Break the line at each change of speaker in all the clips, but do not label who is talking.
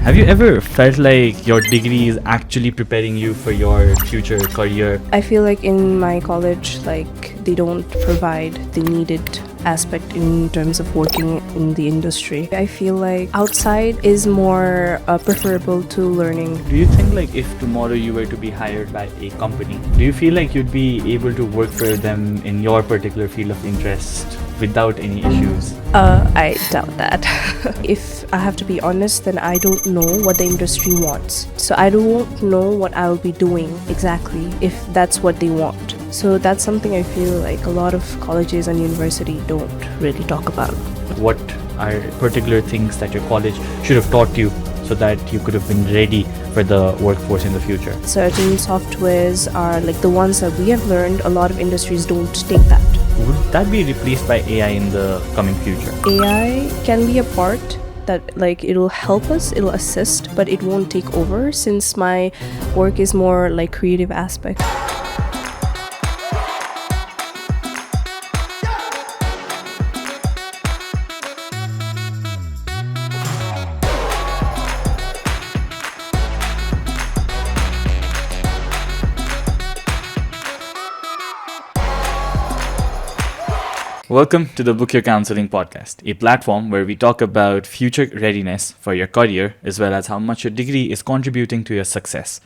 Have you ever felt like your degree is actually preparing you for your future career?
I feel like in my college, they don't provide the needed aspect in terms of working in the industry. I feel like outside is more preferable to learning.
Do you think like if tomorrow you were to be hired by a company, do you feel like you'd be able to work for them in your particular field of interest without any issues?
I doubt that. If I have to be honest, then I don't know what the industry wants. So I don't know what I'll be doing exactly if that's what they want. So that's something I feel like a lot of colleges and university don't really talk about.
What are particular things that your college should have taught you so that you could have been ready for the workforce in the future?
Certain softwares are like the ones that we have learned. A lot of industries don't take that.
Would that be replaced by AI in the coming future?
AI can be a part that it'll help us, it'll assist, but it won't take over since my work is more like creative aspect.
Welcome to the Book Your Counselling Podcast, a platform where we talk about future readiness for your career as well as how much your degree is contributing to your success.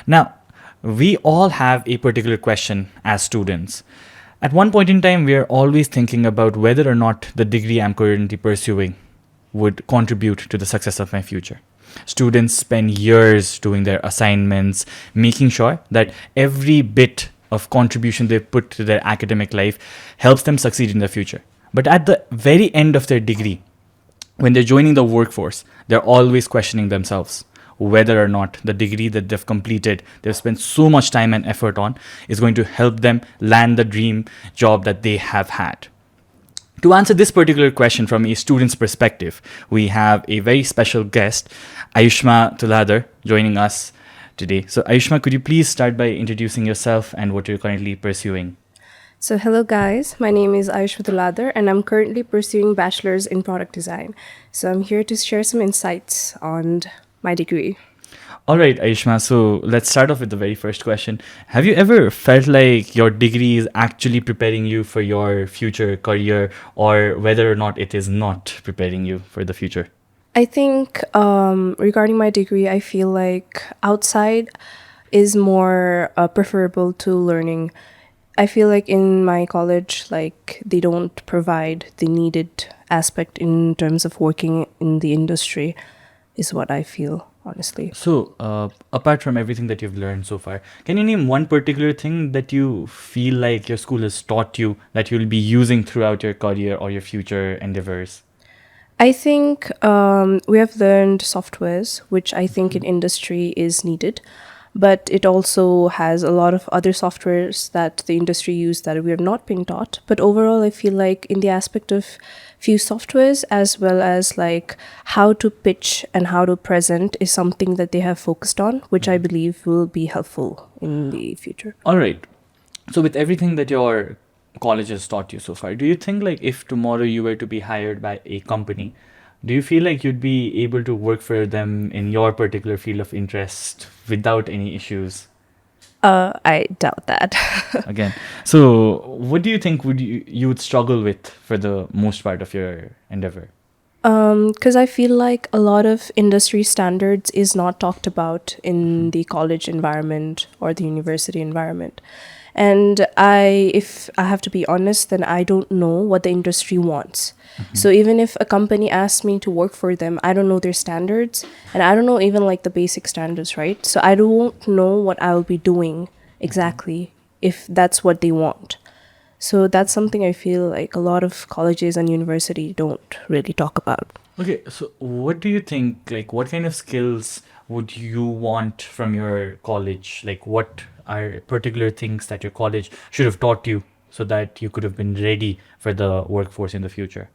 Now, we all have a particular question as students. At one point in time, we are always thinking about whether or not the degree I'm currently pursuing would contribute to the success of my future. Students spend years doing their assignments, making sure that every bit of contribution they put to their academic life helps them succeed in the future. But at the very end of their degree, when they're joining the workforce, they're always questioning themselves whether or not the degree that they've completed, they've spent so much time and effort on, is going to help them land the dream job that they have had. To answer this particular question from a student's perspective, we have a very special guest, Ayushma Tuladar, joining us today. So Ayushma, could you please start by introducing yourself and what you're currently pursuing?
So hello guys, my name is Ayushma Tuladar and I'm currently pursuing bachelor's in product design. So I'm here to share some insights on my degree.
All right, Ayushma, so let's start off with the very first question. Have you ever felt like your degree is actually preparing you for your future career, or whether or not it is not preparing you for the future?
I think regarding my degree, I feel like outside is more preferable to learning. I feel like in my college, they don't provide the needed aspect in terms of working in the industry, is what I feel, honestly.
So, apart from everything that you've learned so far, can you name one particular thing that you feel like your school has taught you that you'll be using throughout your career or your future endeavors?
I think we have learned softwares, which I think in industry is needed, but it also has a lot of other softwares that the industry use that we are not being taught. But overall, I feel like in the aspect of few softwares as well as how to pitch and how to present is something that they have focused on, which I believe will be helpful in the future.
All right. So with everything that your college has taught you so far, do you think if tomorrow you were to be hired by a company, do you feel like you'd be able to work for them in your particular field of interest without any issues?
I doubt that.
Again, so what do you think you would struggle with for the most part of your endeavor?
Because I feel like a lot of industry standards is not talked about in the college environment or the university environment. And if I have to be honest, then I don't know what the industry wants. So even if a company asks me to work for them, I don't know their standards and I don't know even the basic standards, right? So I don't know what I'll be doing exactly if that's what they want. So that's something I feel like a lot of colleges and university don't really talk about.
Okay, so what do you think, what kind of skills would you want from your college? What are particular things that your college should have taught you so that you could have been ready for the workforce in the future?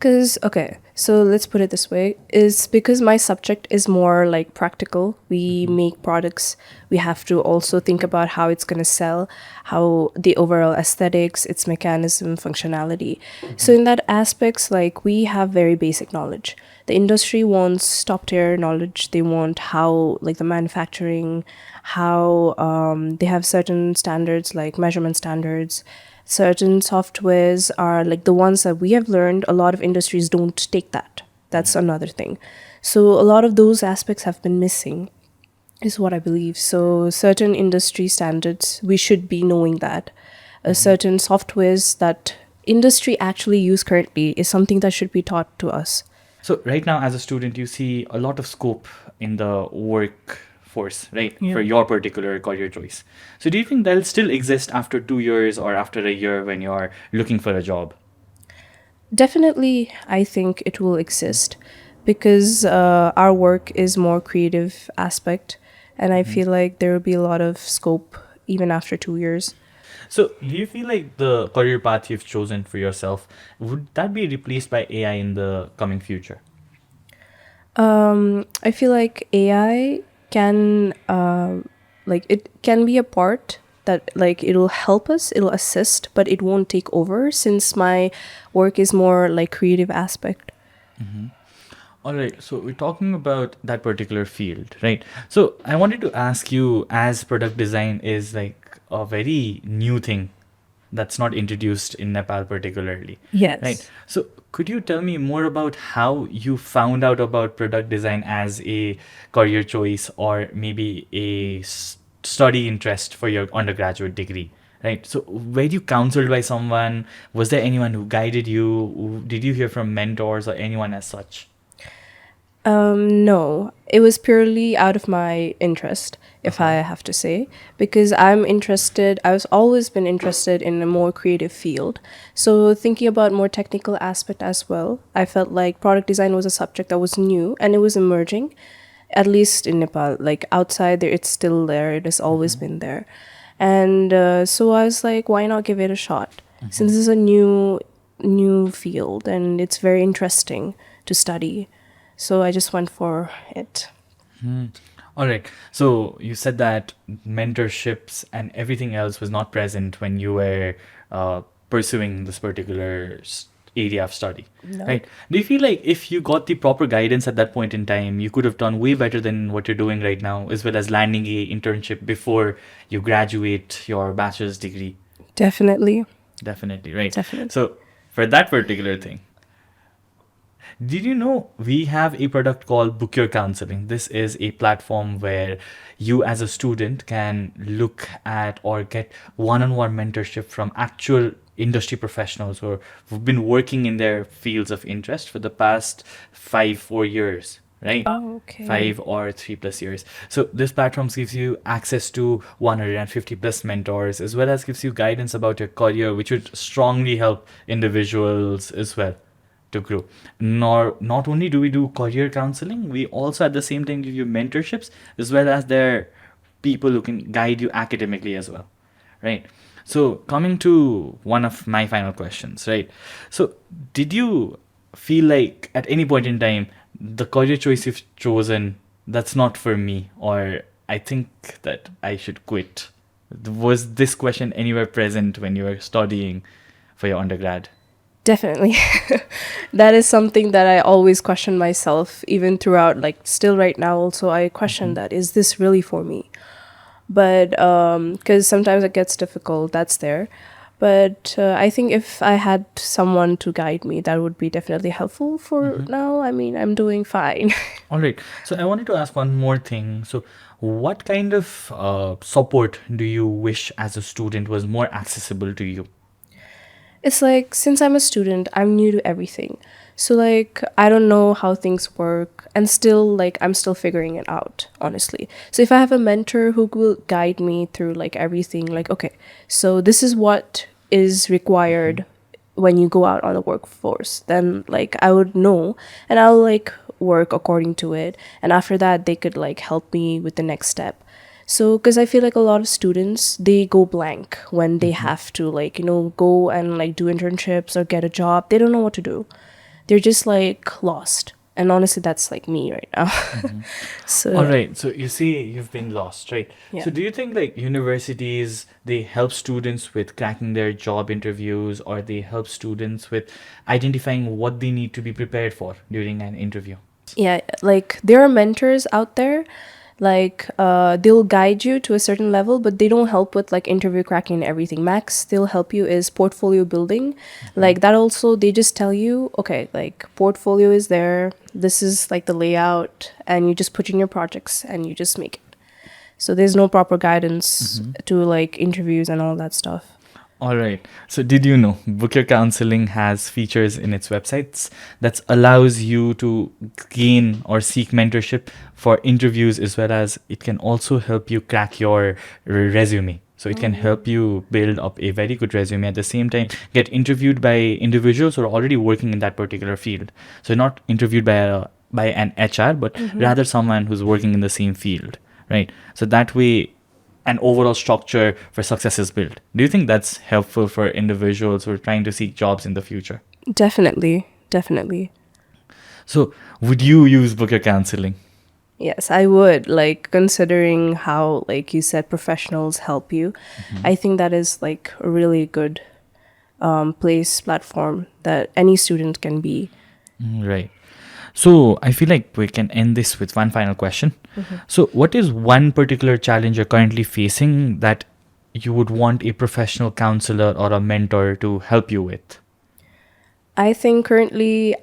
So let's put it this way, is because my subject is more practical. We make products. We have to also think about how it's going to sell, how the overall aesthetics, its mechanism, functionality. So in that aspects, we have very basic knowledge. The industry wants top tier knowledge. They want how, like, the manufacturing, how they have certain standards, like measurement standards. Certain softwares are like the ones that we have learned. A lot of industries don't take that. That's another thing. So a lot of those aspects have been missing, is what I believe. So certain industry standards, we should be knowing that. Certain softwares that industry actually use currently is something that should be taught to us.
So right now, as a student, you see a lot of scope in the workforce, right?
Yeah.
For your particular career choice. So do you think that'll still exist after 2 years or after a year when you're looking for a job?
Definitely, I think it will exist because our work is more creative aspect, and I feel like there will be a lot of scope even after 2 years.
So do you feel like the career path you've chosen for yourself, would that be replaced by AI in the coming future?
I feel like AI can, like, it can be a part that, like, it'll help us, it'll assist, but it won't take over since my work is more like creative aspect.
All right, so we're talking about that particular field, right? So I wanted to ask you, as product design is like a very new thing that's not introduced in Nepal particularly,
Yes.
right? So could you tell me more about how you found out about product design as a career choice or maybe a study interest for your undergraduate degree? Right. So were you counseled by someone? Was there anyone who guided you? Did you hear from mentors or anyone as such?
No, it was purely out of my interest, if I have to say, because I was always been interested in a more creative field. So thinking about more technical aspect as well, I felt like product design was a subject that was new and it was emerging, at least in Nepal. Like outside there, it's still there. It has always been there. And so I was like, why not give it a shot? Since this is a new field and it's very interesting to study. So I just went for it.
All right. So you said that mentorships and everything else was not present when you were pursuing this particular area of study,
No.
right? Do you feel like if you got the proper guidance at that point in time, you could have done way better than what you're doing right now, as well as landing a internship before you graduate your bachelor's degree?
Definitely.
Definitely, right?
Definitely.
So for that particular thing, did you know we have a product called Book Your Counselling? This is a platform where you as a student can look at or get one-on-one mentorship from actual industry professionals who've been working in their fields of interest for the past 4 years, right?
Oh, okay.
5 or 3+ years. So this platform gives you access to 150 plus mentors, as well as gives you guidance about your career, which would strongly help individuals as well to grow. Not only do we do career counseling, we also at the same time give you mentorships, as well as there are people who can guide you academically as well, right? So coming to one of my final questions, right? So did you feel like at any point in time the career choice you've chosen, that's not for me, or I think that I should quit? Was this question anywhere present when you were studying for your undergrad?
Definitely. That is something that I always question myself, even throughout, like still right now also I question that, is this really for me? But because sometimes it gets difficult, that's there. But I think if I had someone to guide me, that would be definitely helpful for now. I mean, I'm doing fine.
All right. So I wanted to ask one more thing. So what kind of support do you wish as a student was more accessible to you?
It's like, since I'm a student, I'm new to everything. So like, I don't know how things work, and still like, I'm still figuring it out, honestly. So if I have a mentor who will guide me through like everything, like, okay, so this is what is required when you go out on the workforce, then like I would know and I'll like work according to it. And after that, they could like help me with the next step. So, because I feel like a lot of students, they go blank when they have to, like, go and, like, do internships or get a job. They don't know what to do. They're just, like, lost. And honestly, that's like me right now. So
All right. So you see, you've been lost, right?
yeah.
So do you think like universities, they help students with cracking their job interviews, or they help students with identifying what they need to be prepared for during an interview?
Yeah, like there are mentors out there, like they'll guide you to a certain level, but they don't help with like interview cracking and everything. Max, they'll help you is portfolio building. Like that also, they just tell you, okay, like portfolio is there, this is like the layout, and you just put in your projects and you just make it. So there's no proper guidance to like interviews and all that stuff.
All right. So did you know Book Your Counseling has features in its websites that allows you to gain or seek mentorship for interviews, as well as it can also help you crack your resume. So it can help you build up a very good resume, at the same time get interviewed by individuals who are already working in that particular field. So not interviewed by an HR, but rather someone who's working in the same field, right? So that way an overall structure for success is built. Do you think that's helpful for individuals who are trying to seek jobs in the future?
Definitely, definitely.
So, would you use Book Your Counseling?
Yes, I would. Like, considering how, like you said, professionals help you, I think that is like a really good platform that any student can be.
Right. So, I feel like we can end this with one final question. So, what is one particular challenge you're currently facing that you would want a professional counselor or a mentor to help you with?
I think currently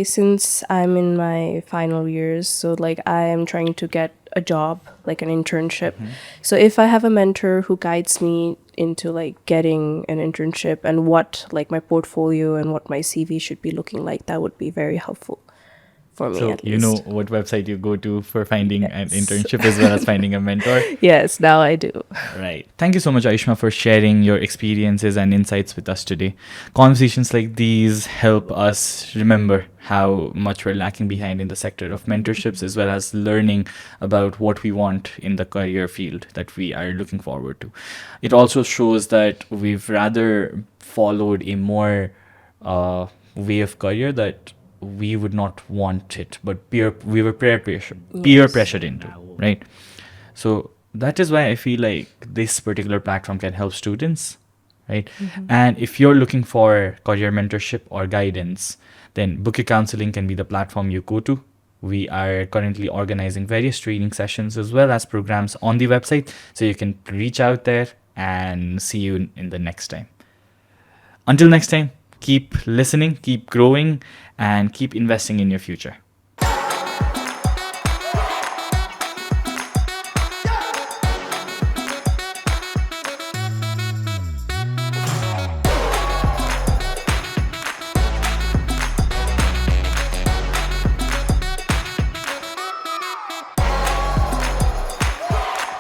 since I'm in my final years, so like I am trying to get a job, like an internship. So if I have a mentor who guides me into like getting an internship and what like my portfolio and what my CV should be looking like, that would be very helpful for me
So,
at
you know
least.
what website you go to for finding an internship as well as finding a mentor?
Yes, now I do.
Right. Thank you so much, Aishma, for sharing your experiences and insights with us today. Conversations like these help us remember how much we're lacking behind in the sector of mentorships, as well as learning about what we want in the career field that we are looking forward to. It also shows that we've rather followed a more way of career that we would not want it, but we were peer pressured into, right? So that is why I feel like this particular platform can help students, right? And if you're looking for career mentorship or guidance, then Book Your Counseling can be the platform you go to. We are currently organizing various training sessions as well as programs on the website, so you can reach out there and see you in the next time. Until next time, keep listening, keep growing, and keep investing in your future.